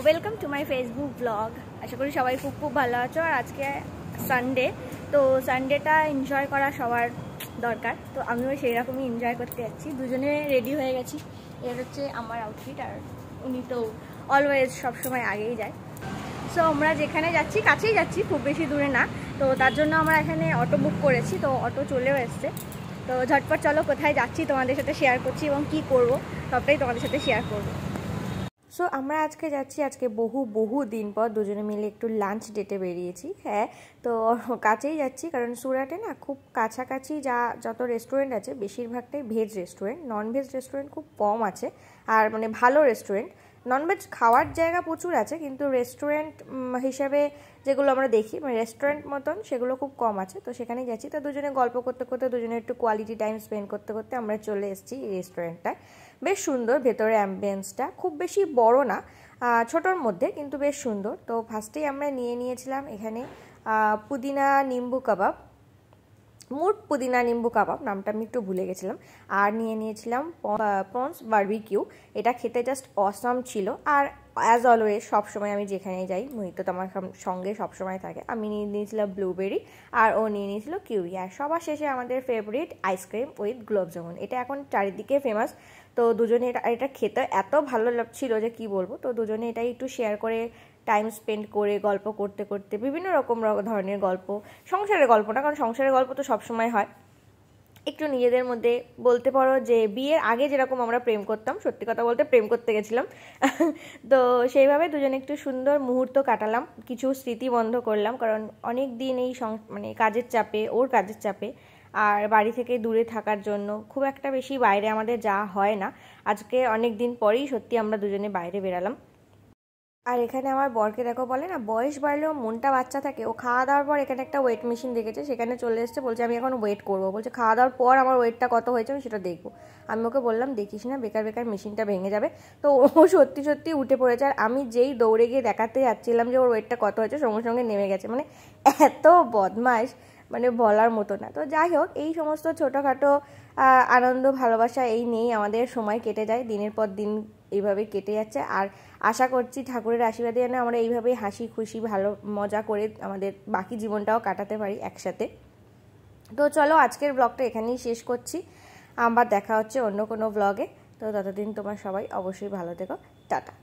Welcome to my Facebook blog. আশা করি সবাই খুব খুব ভালো আছো। আর আজকে সানডে, তো সানডেটা এনজয় করা সবার দরকার, তো আমিও সেই রকমই এনজয় করতে যাচ্ছি। দুজনে রেডি হয়ে গেছি। এর হচ্ছে আমার আউটফিট, আর উনি তো অলওয়েজ সবসময় আগেই যায়। সো আমরা যেখানে যাচ্ছি কাছেই যাচ্ছি, খুব বেশি দূরে না, তো তার জন্য আমরা এখানে অটো বুক করেছি, তো অটো চলেও এসছে। তো ঝটপট চলো কোথায় যাচ্ছি তোমাদের সাথে শেয়ার করছি, এবং কি করব সবটাই তোমাদের সাথে শেয়ার করবো। সো আমরা আজকে যাচ্ছি, আজকে বহু দিন পর দুজনে মিলে একটু লাঞ্চ ডেটে বেরিয়েছি। হ্যাঁ, তো কাছেই যাচ্ছি, কারণ সুরাটে না খুব কাছাকাছি যত রেস্টুরেন্ট আছে বেশিরভাগটাই veg restaurant, non veg restaurant খুব কম আছে। আর মানে ভালো রেস্টুরেন্ট, ননভেজ খাওয়ার জায়গা প্রচুর আছে, কিন্তু রেস্টুরেন্ট হিসাবে যেগুলো আমরা দেখি মানে রেস্টুরেন্ট মতন সেগুলো খুব কম আছে। তো সেখানেই যাচ্ছি। তো দুজনে গল্প করতে করতে, দুজনে একটু কোয়ালিটি টাইম স্পেন্ড করতে করতে আমরা চলে এসেছি এই রেস্টুরেন্টটায়। বেশ সুন্দর ভেতরে অ্যাম্বিয়েন্সটা, খুব বেশি বড় না, ছোটোর মধ্যে, কিন্তু বেশ সুন্দর। তো ফার্স্টেই আমরা নিয়েছিলাম এখানে পুদিনা নিম্বু কাবাব, পুদিনা নিম্বু কাবাব, নামটা আমি একটু ভুলে গেছিলাম। আর নিয়েছিলাম প্রনস বারবিকিউ। এটা খেতে জাস্ট অসাম ছিল। আর অ্যাজ অলওয়েজ সবসময় আমি যেখানে যাই মোহিত তো আমার সঙ্গে সবসময় থাকে। আমি নিয়েছিলাম ব্লুবেরি, আর ও নিয়েছিল কিউই। আর সবার শেষে আমাদের ফেভারিট আইসক্রিম উইথ গোলাপ জামুন। এটা এখন চারিদিকে ফেমাস। তো দুজনে এটা খেতে এত ভালো লাগছিল যে কি বলবো। তো দুজনে এটাই একটু শেয়ার করে, টাইম স্পেন্ড করে, গল্প করতে করতে, বিভিন্ন রকম ধরনের গল্প, সংসারের গল্প না, কারণ সংসারের গল্প তো সবসময় হয়, একটু নিজেদের মধ্যে বলতে পারো যে বিয়ের আগে যেরকম আমরা প্রেম করতাম, সত্যি কথা বলতে প্রেম করতে গেছিলাম। তো সেইভাবে দুজনে একটু সুন্দর মুহূর্ত কাটালাম, কিছু স্মৃতি বন্ধ করলাম, কারণ অনেক দিন এই মানে কাজের চাপে, ওর কাজের চাপে আর বাড়ি থেকে দূরে থাকার জন্য খুব একটা বেশি বাইরে আমাদের যাওয়া হয় না। আজকে অনেক দিন পরেই সত্যি আমরা দুজনে বাইরে বেরালাম। আর এখানে আমার বরকে দেখো, বলে না বয়স বাড়লেও মনটা বাচ্চা থাকে। ও খাওয়া দাওয়ার পর এখানে একটা ওয়েট মেশিন দেখেছে, সেখানে চলে এসেছে, বলছে আমি এখন ওয়েট করবো। বলছে খাওয়া দাওয়ার পর আমার ওয়েটটা কত হয়েছে আমি সেটা দেখবো। আমি ওকে বললাম দেখিস না, বেকার বেকার মেশিনটা ভেঙে যাবে। তো ও সত্যি সত্যি উঠে পড়েছে। আর আমি যেই দৌড়ে গিয়ে দেখাতে যাচ্ছিলাম যে ওর ওয়েটটা কত হয়েছে, সঙ্গে সঙ্গে নেমে গেছে। মানে এত বদমাইশ, মানে বলার মতো না। তো যাই হোক, এই সমস্ত ছোটোখাটো আনন্দ ভালোবাসা এই নিয়েই আমাদের সময় কেটে যায়, দিনের পর দিন এইভাবে কেটে যাচ্ছে। আর আশা করছি ঠাকুরের আশীর্বাদে যেন আমরা এইভাবেই হাসি খুশি ভালো মজা করে আমাদের বাকি জীবনটাও কাটাতে পারি একসাথে। তো চলো আজকের ব্লগটা এখানেই শেষ করছি, আবার দেখা হচ্ছে অন্য কোনো ব্লগে। তো ততদিন তোমার সবাই অবশ্যই ভালো থেকো, টাটা।